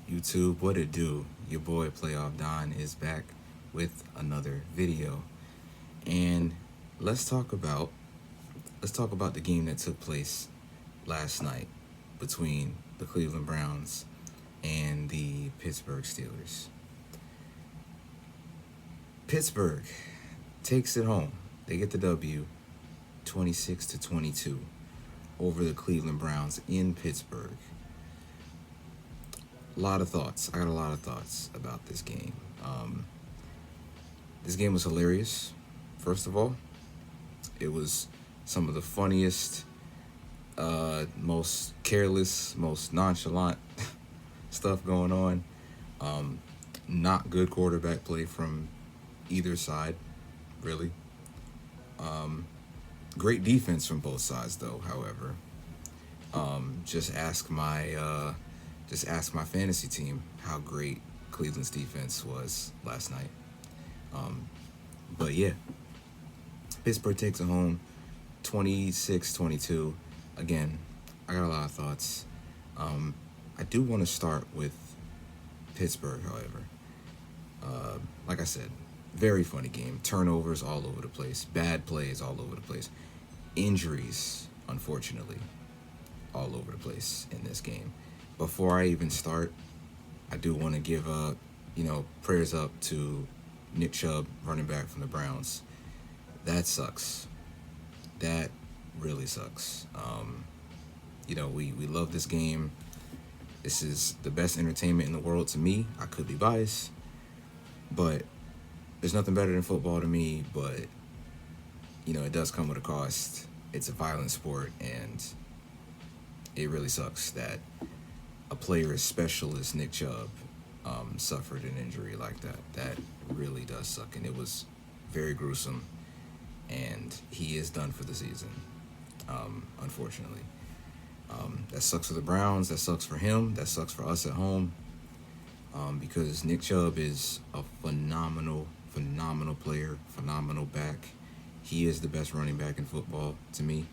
YouTube, what it do? Your boy Playoff Don is back with another video, and let's talk about let's talk about the game that took place last night between the Cleveland Browns and the Pittsburgh Steelers. Pittsburgh takes it home. They get the W, 26-22, over the Cleveland Browns in Pittsburgh. A lot of thoughts. I got a lot of thoughts about this game. This game was hilarious. First of all, it was some of the funniest, most careless, most nonchalant stuff going on. Not good quarterback play from either side, really. Great defense from both sides, though. However, just ask my fantasy team how great Cleveland's defense was last night. But yeah, Pittsburgh takes it home 26-22. Again, I got a lot of thoughts. I do want to start with Pittsburgh, however. Like I said, very funny game. Turnovers all over the place. Bad plays all over the place. Injuries, unfortunately, all over the place in this game. Before I even start, I do want to give prayers up to Nick Chubb, running back from the Browns. That sucks. That really sucks. We love this game. This is the best entertainment in the world to me. I could be biased, but there's nothing better than football to me. But it does come with a cost. It's a violent sport, and it really sucks that a player as special as Nick Chubb suffered an injury like that. That really does suck, and it was very gruesome. And he is done for the season, unfortunately. That sucks for the Browns. That sucks for him. That sucks for us at home. Because Nick Chubb is a phenomenal player, phenomenal back. He is the best running back in football to me.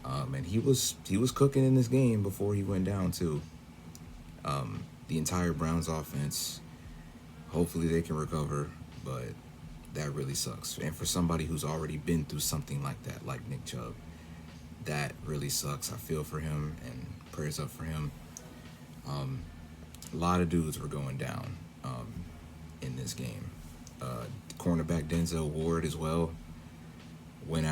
And he was cooking in this game before he went down too. The entire Browns offense, hopefully they can recover, but that really sucks. And for somebody who's already been through something like that, like Nick Chubb, that really sucks. I feel for him, and prayers up for him. A lot of dudes were going down in this game. Cornerback Denzel Ward as well went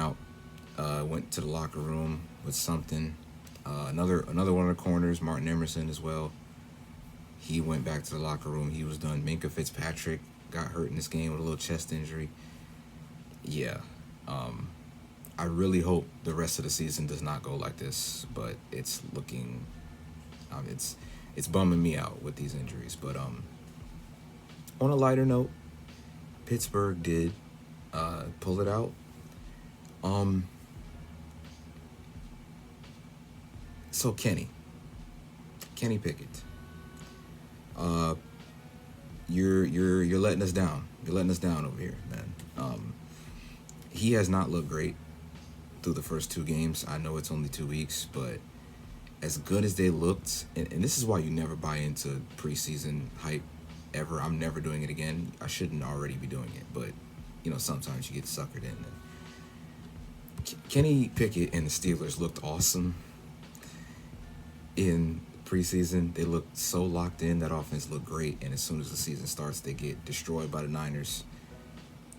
to the locker room with something. Another one of the corners, Martin Emerson as well. He went back to the locker room. He was done. Minka Fitzpatrick got hurt in this game with a little chest injury. Yeah. I really hope the rest of the season does not go like this, but it's looking, it's bumming me out with these injuries. But on a lighter note, Pittsburgh did pull it out. So Kenny Pickett, you're letting us down. You're letting us down over here, man. He has not looked great through the first two games. I know it's only 2 weeks, but as good as they looked, and this is why you never buy into preseason hype ever. I'm never doing it again. I shouldn't already be doing it, but sometimes you get suckered in. Kenny Pickett and the Steelers looked awesome in preseason. They looked so locked in. That offense looked great, and as soon as the season starts, they get destroyed by the Niners,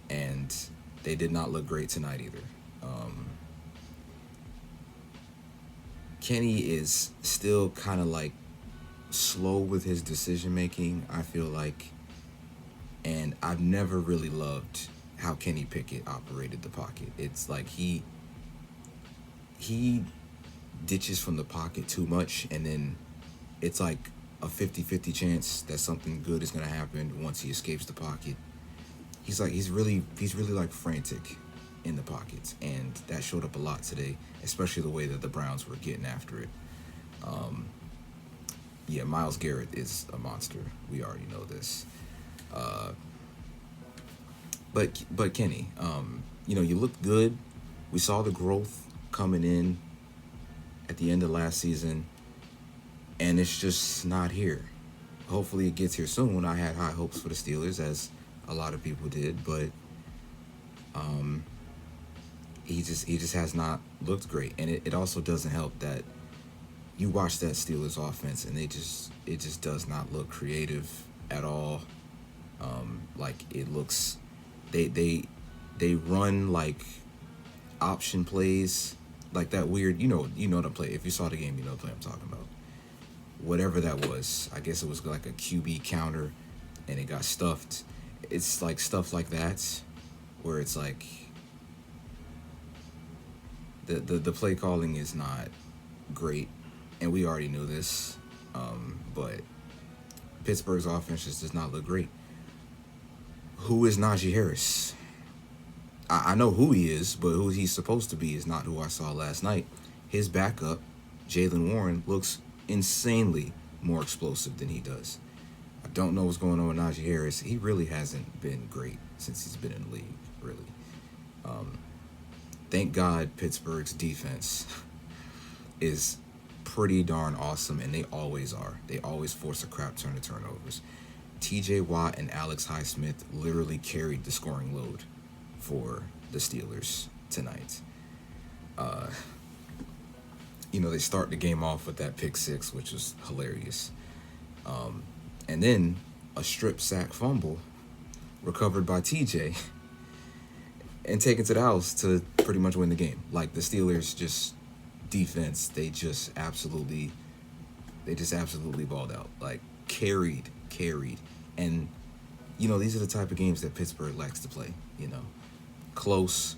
and they did not look great tonight either. Kenny is still kind of like slow with his decision making, I feel like, and I've never really loved how Kenny Pickett operated the pocket. It's like he ditches from the pocket too much, and then it's like a 50-50 chance that something good is going to happen once he escapes the pocket. He's really like frantic in the pockets, and that showed up a lot today, especially the way that the Browns were getting after it. Myles Garrett is a monster. We already know this. But Kenny, you looked good. We saw the growth coming in at the end of last season, and it's just not here. hopefully it gets here soon. I had high hopes for the Steelers, as a lot of people did, but he just has not looked great, and it also doesn't help that you watch that Steelers offense and it just does not look creative at all. Like it looks, they run like option plays, like that weird, what I'm playing. If you saw the game, you know the play I'm talking about. Whatever that was, I guess it was like a QB counter, and it got stuffed. It's like stuff like that, where it's like the play calling is not great, and we already knew this. But Pittsburgh's offense just does not look great. Who is Najee Harris? I know who he is, but who he's supposed to be is not who I saw last night. His backup, Jalen Warren, looks insanely more explosive than he does. I don't know what's going on with Najee Harris. He really hasn't been great since he's been in the league, really. Thank God Pittsburgh's defense is pretty darn awesome, and they always are. They always force a crap ton of turnovers. TJ Watt and Alex Highsmith literally carried the scoring load for the Steelers tonight. They start the game off with that pick six, which was hilarious. And then a strip sack fumble recovered by TJ and taken to the house to pretty much win the game. Like the Steelers just defense, they just absolutely balled out. Like carried. And these are the type of games that Pittsburgh likes to play, close,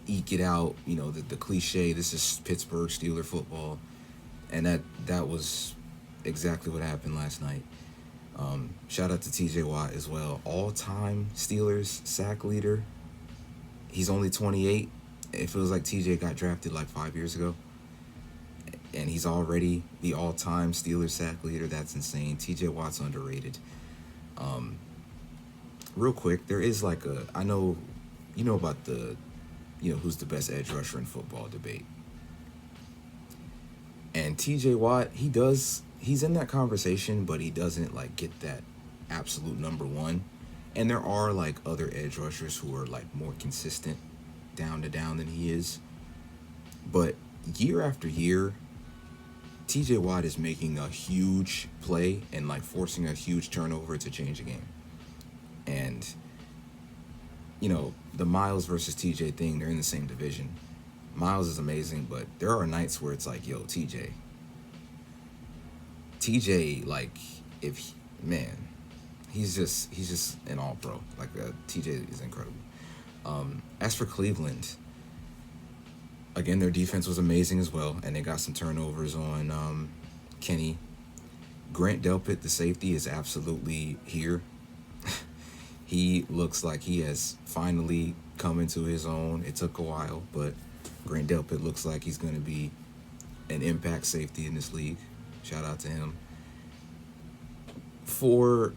eke it out, the cliche, this is Pittsburgh Steeler football. And that was exactly what happened last night. Shout out to TJ Watt as well. All-time Steelers sack leader. He's only 28. It feels like TJ got drafted like 5 years ago. And he's already the all-time Steelers sack leader. That's insane. TJ Watt's underrated. Real quick, there is like I know, about the, who's the best edge rusher in football debate. And TJ Watt, he's in that conversation, but he doesn't like get that absolute number one. And there are like other edge rushers who are like more consistent down to down than he is. But year after year, TJ Watt is making a huge play and like forcing a huge turnover to change the game. And, the Miles versus TJ thing, they're in the same division. Miles is amazing, but there are nights where it's like, yo, TJ, like, he's just an all-pro. Like, TJ is incredible. As for Cleveland, again, their defense was amazing as well, and they got some turnovers on Kenny. Grant Delpit, the safety, is absolutely here. He looks like he has finally come into his own. It took a while, but Grant Delpit looks like he's going to be an impact safety in this league. Shout out to him. For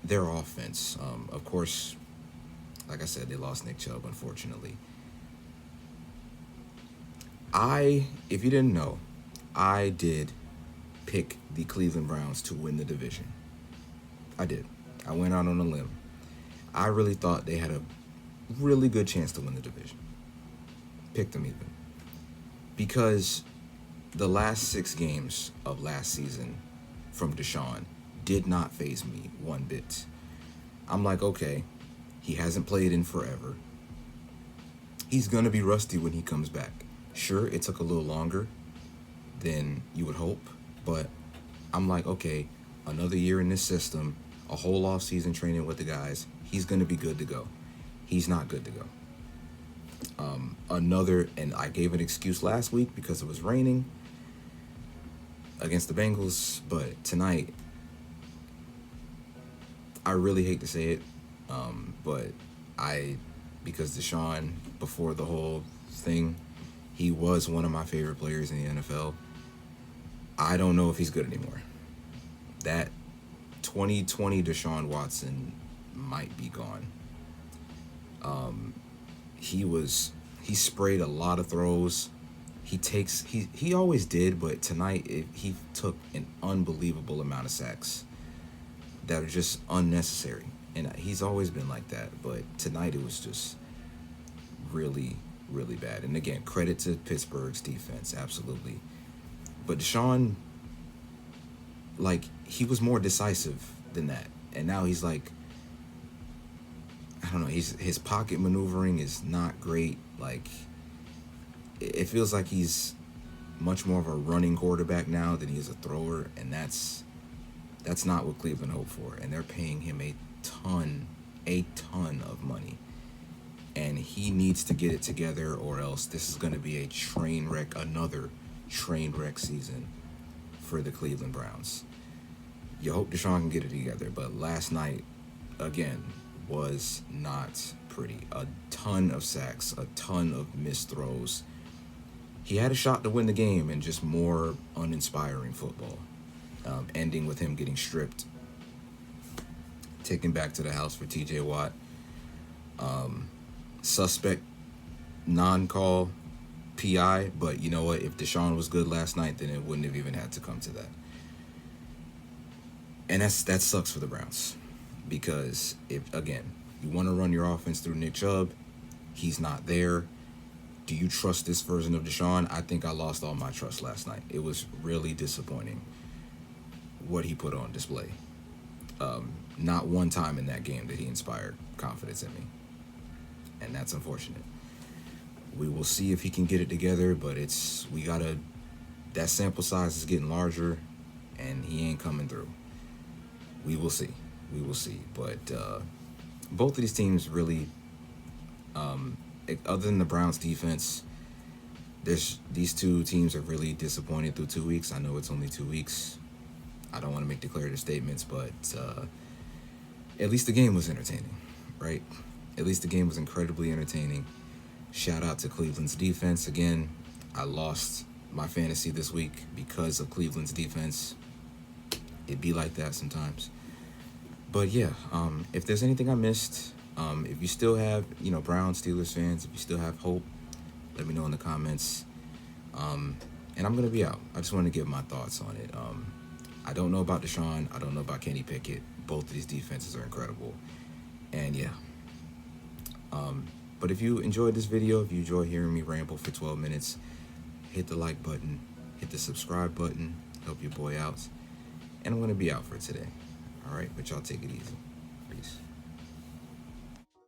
their offense, of course, like I said, they lost Nick Chubb, unfortunately. If you didn't know, I did pick the Cleveland Browns to win the division. I did. I went out on a limb. I really thought they had a really good chance to win the division. Picked them even. Because the last 6 games of last season from Deshaun did not faze me one bit. I'm like, okay, he hasn't played in forever. He's going to be rusty when he comes back. Sure, it took a little longer than you would hope, but I'm like, okay, another year in this system, a whole off season training with the guys, he's going to be good to go. He's not good to go. And I gave an excuse last week because it was raining against the Bengals, but tonight, I really hate to say it, but because Deshaun, before the whole thing, he was one of my favorite players in the NFL. I don't know if he's good anymore. That 2020 Deshaun Watson might be gone. He sprayed a lot of throws. He always did, but tonight he took an unbelievable amount of sacks. that are just unnecessary. And he's always been like that, but tonight it was just really, really bad. And again, credit to Pittsburgh's defense, absolutely. But Deshaun, like, he was more decisive than that. And now he's like, I don't know, his pocket maneuvering is not great. Like, it feels like he's much more of a running quarterback now than he is a thrower, and that's not what Cleveland hoped for. And they're paying him a ton of money. And he needs to get it together, or else this is going to be a train wreck, another train wreck season for the Cleveland Browns. You hope Deshaun can get it together, but last night, again, was not pretty. A ton of sacks, a ton of missed throws. He had a shot to win the game, and just more uninspiring football, ending with him getting stripped, taken back to the house for TJ Watt. Suspect non-call PI, but you know what? If Deshaun was good last night, then it wouldn't have even had to come to that. And that sucks for the Browns, because if, again, you want to run your offense through Nick Chubb, he's not there. Do you trust this version of Deshaun? I think I lost all my trust last night. It was really disappointing what he put on display. Not one time in that game did he inspire confidence in me, and that's unfortunate. We will see if he can get it together, but that sample size is getting larger, and he ain't coming through. We will see. But both of these teams really, other than the Browns defense, these two teams have really disappointed through 2 weeks. I know it's only 2 weeks. I don't want to make declarative statements, but at least the game was entertaining, right? At least the game was incredibly entertaining. Shout out to Cleveland's defense. Again, I lost my fantasy this week because of Cleveland's defense. It'd be like that sometimes. But yeah, if there's anything I missed, if you still have, Brown Steelers fans, if you still have hope, let me know in the comments. And I'm going to be out. I just want to give my thoughts on it. I don't know about Deshaun. I don't know about Kenny Pickett. Both of these defenses are incredible. And yeah. But if you enjoyed this video, if you enjoy hearing me ramble for 12 minutes, hit the like button, hit the subscribe button, help your boy out. And I'm going to be out for today. All right, but y'all take it easy.